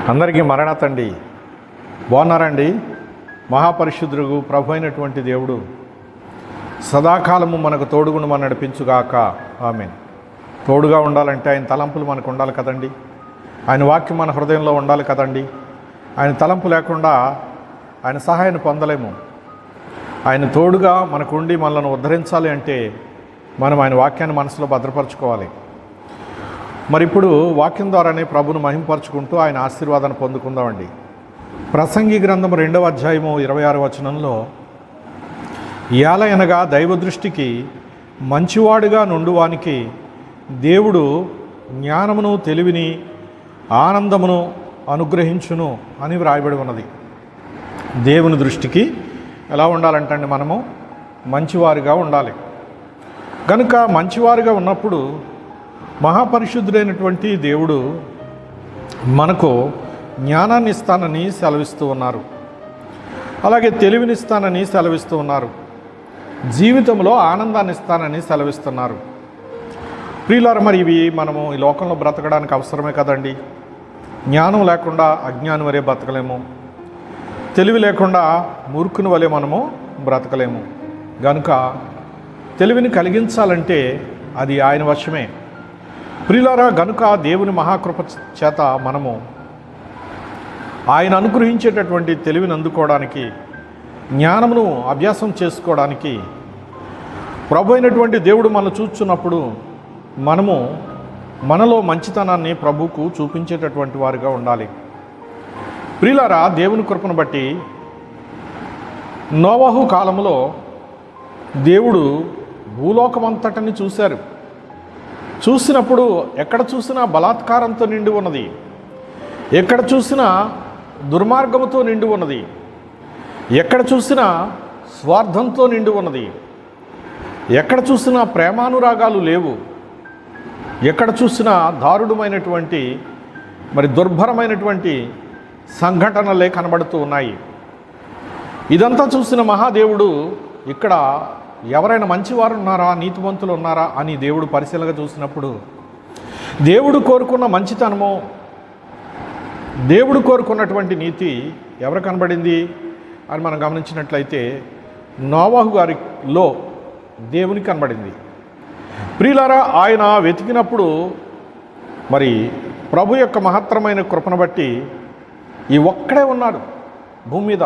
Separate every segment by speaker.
Speaker 1: అందరికీ మరణాతండి. బాగున్నారండి? మహాపరిశుద్ధుడు ప్రభు అయినటువంటి దేవుడు సదాకాలము మనకు తోడుగును మన నడిపించుగాక. ఆమేన్. తోడుగా ఉండాలంటే ఆయన తలంపులు మనకు ఉండాలి కదండి. ఆయన వాక్యం మన హృదయంలో ఉండాలి కదండి. ఆయన తలంపు లేకుండా ఆయన సహాయాన్ని పొందలేము. ఆయన తోడుగా మనకు ఉండి మనల్ని ఉద్ధరించాలి అంటే మనం ఆయన వాక్యాన్ని మనసులో భద్రపరచుకోవాలి. మరి ఇప్పుడు వాక్యం ద్వారానే ప్రభును మహింపరచుకుంటూ ఆయన ఆశీర్వాదాన్ని పొందుకుందామండి. ప్రసంగి గ్రంథం 2వ అధ్యాయము 26వ వచనంలో, ఏలయనగా దైవ దృష్టికి మంచివాడుగా నుండువానికి దేవుడు జ్ఞానమును, తెలివిని, ఆనందమును అనుగ్రహించును అని వ్రాయబడి ఉన్నది. దేవుని దృష్టికి ఎలా ఉండాలంటండి, మనము మంచివారుగా ఉండాలి. కనుక మంచివారుగా ఉన్నప్పుడు మహాపరిశుద్ధుడైనటువంటి దేవుడు మనకు జ్ఞానాన్ని ఇస్తానని సెలవిస్తూ ఉన్నారు. అలాగే తెలివినిస్తానని సెలవిస్తూ ఉన్నారు. జీవితంలో ఆనందాన్ని ఇస్తానని సెలవిస్తున్నారు. ప్రియులారా, మరి ఇవి మనము ఈ లోకంలో బ్రతకడానికి అవసరమే కదండి. జ్ఞానం లేకుండా అజ్ఞానం వరే బ్రతకలేము. తెలివి లేకుండా మూర్ఖుని వలె మనము బ్రతకలేము. కనుక తెలివిని కలిగించాలంటే అది ఆయన వశమే. ప్రియులారా, గనుక దేవుని మహాకృప చేత మనము ఆయన అనుగ్రహించేటటువంటి తెలివిని అందుకోవడానికి, జ్ఞానమును అభ్యాసం చేసుకోవడానికి ప్రభు అయినటువంటి దేవుడు మనల్ని చూస్తున్నప్పుడు మనము మనలో మంచితనాన్ని ప్రభువుకు చూపించేటటువంటి వారుగా ఉండాలి. ప్రియులారా, దేవుని కృపను బట్టి నోవహు కాలంలో దేవుడు భూలోకమంతటిని చూశారు. చూసినప్పుడు ఎక్కడ చూసినా బలాత్కారంతో నిండి ఉన్నది, ఎక్కడ చూసినా దుర్మార్గముతో నిండి ఉన్నది, ఎక్కడ చూసినా స్వార్థంతో నిండి ఉన్నది, ఎక్కడ చూసినా ప్రేమానురాగాలు లేవు, ఎక్కడ చూసినా దారుణమైనటువంటి దుర్భరమైనటువంటి సంఘటనలే కనబడుతూ ఉన్నాయి. ఇదంతా చూసిన మహాదేవుడు ఇక్కడ ఎవరైనా మంచివారు ఉన్నారా, నీతివంతులు ఉన్నారా అని దేవుడు పరిశీలనగా చూసినప్పుడు దేవుడు కోరుకున్న మంచితనము, దేవుడు కోరుకున్నటువంటి నీతి ఎవరు కనబడింది అని మనం గమనించినట్లయితే నోవహు గారిలో దేవునికి కనబడింది. ప్రియులారా, ఆయన వెతికినప్పుడు ప్రభు యొక్క మహత్తరమైన కృపను బట్టి ఈ ఒక్కడే ఉన్నాడు భూమి మీద.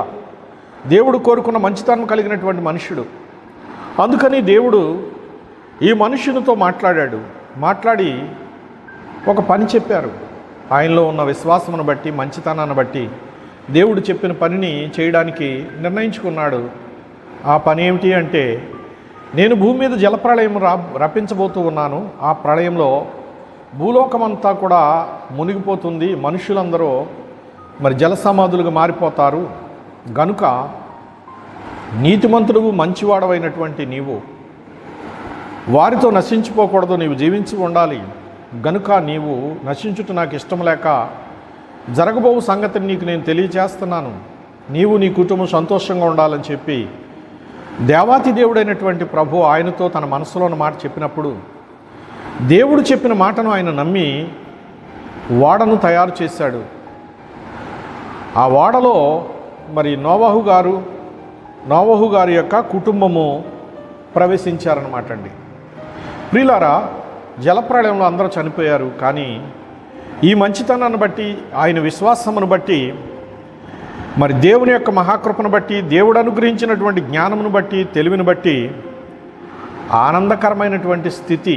Speaker 1: దేవుడు కోరుకున్న మంచితనం కలిగినటువంటి మనుష్యుడు. అందుకని దేవుడు ఈ మనుష్యునితో మాట్లాడి ఒక పని చెప్పారు. ఆయనలో ఉన్న విశ్వాసమును బట్టి, మంచితనాన్ని బట్టి దేవుడు చెప్పిన పనిని చేయడానికి నిర్ణయించుకున్నాడు. ఆ పని ఏమిటి అంటే, నేను భూమి మీద జలప్రళయం రప్పించబోతూ ఉన్నాను. ఆ ప్రళయంలో భూలోకమంతా కూడా మునిగిపోతుంది. మనుషులందరూ జలసమాధులుగా మారిపోతారు. గనుక నీతిమంతుడు, మంచివాడవైనటువంటి నీవు వారితో నశించిపోకూడదు, నీవు జీవించి ఉండాలి. గనుక నీవు నశించుట నాకు ఇష్టం లేక జరగబోవు సంగతిని నీకు నేను తెలియజేస్తున్నాను. నీవు, నీ కుటుంబం సంతోషంగా ఉండాలని చెప్పి దేవాతి దేవుడైనటువంటి ప్రభు ఆయనతో తన మనసులో ఉన్న మాట చెప్పినప్పుడు, దేవుడు చెప్పిన మాటను ఆయన నమ్మి ఓడను తయారు చేశాడు. ఆ ఓడలో నోవహు గారి యొక్క కుటుంబము ప్రవేశించారన్నమాట అండి. ప్రియులారా, జలప్రళయంలో అందరూ చనిపోయారు. కానీ ఈ మంచితనాన్ని బట్టి, ఆయన విశ్వాసమును బట్టి, దేవుని యొక్క మహాకృపను బట్టి, దేవుడు అనుగ్రహించినటువంటి జ్ఞానమును బట్టి, తెలివిని బట్టి ఆనందకరమైనటువంటి స్థితి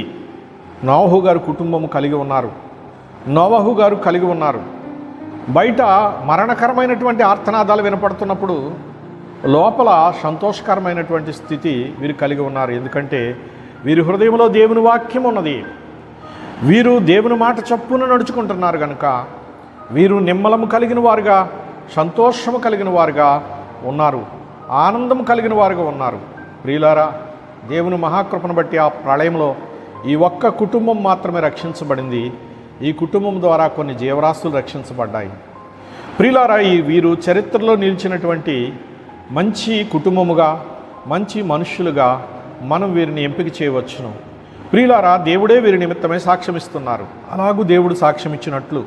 Speaker 1: నోవహు గారు కుటుంబము కలిగి ఉన్నారు. నోవహు గారు కలిగి ఉన్నారు. బయట మరణకరమైనటువంటి ఆర్తనాదాలు వినపడుతున్నప్పుడు లోపల సంతోషకరమైనటువంటి స్థితి వీరు కలిగి ఉన్నారు. ఎందుకంటే వీరి హృదయంలో దేవుని వాక్యం ఉన్నది. వీరు దేవుని మాట చప్పున నడుచుకుంటున్నారు. కనుక వీరు నిమ్మలము కలిగిన వారుగా, సంతోషము కలిగిన వారుగా ఉన్నారు, ఆనందం కలిగిన వారుగా ఉన్నారు. ప్రియులారా, దేవుని మహాకృపను బట్టి ఆ ప్రళయంలో ఈ ఒక్క కుటుంబం మాత్రమే రక్షించబడింది. ఈ కుటుంబం ద్వారా కొన్ని జీవరాశులు రక్షించబడ్డాయి. ప్రియులారా, వీరు చరిత్రలో నిలిచినటువంటి మంచి కుటుంబముగా, మంచి మనుష్యులుగా మనం వీరిని ఎంపిక చేయవచ్చును. ప్రియులారా, దేవుడే వీరి నిమిత్తమే సాక్ష్యం ఇస్తున్నారు. అలాగూ దేవుడు సాక్ష్యం ఇచ్చినట్లు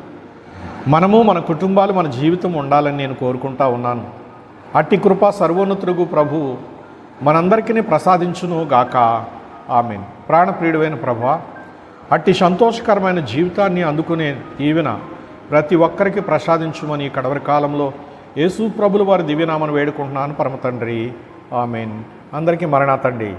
Speaker 1: మనము మన కుటుంబాలు మన జీవితం ఉండాలని నేను కోరుకుంటా ఉన్నాను. అట్టి కృప సర్వోన్నతుడుగు ప్రభువు మనందరికీ ప్రసాదించును గాక. ఆమేన్. ప్రాణప్రియుడైన ప్రభువా, అట్టి సంతోషకరమైన జీవితాన్ని అందుకునే దీవెన ప్రతి ఒక్కరికి ప్రసాదించుమని కడవరి కాలంలో యేసు ప్రభుల వారి దివ్యనామను వేడుకుంటున్నాను పరమ తండ్రి. ఆమేన్. అందరికీ మరణాతండి.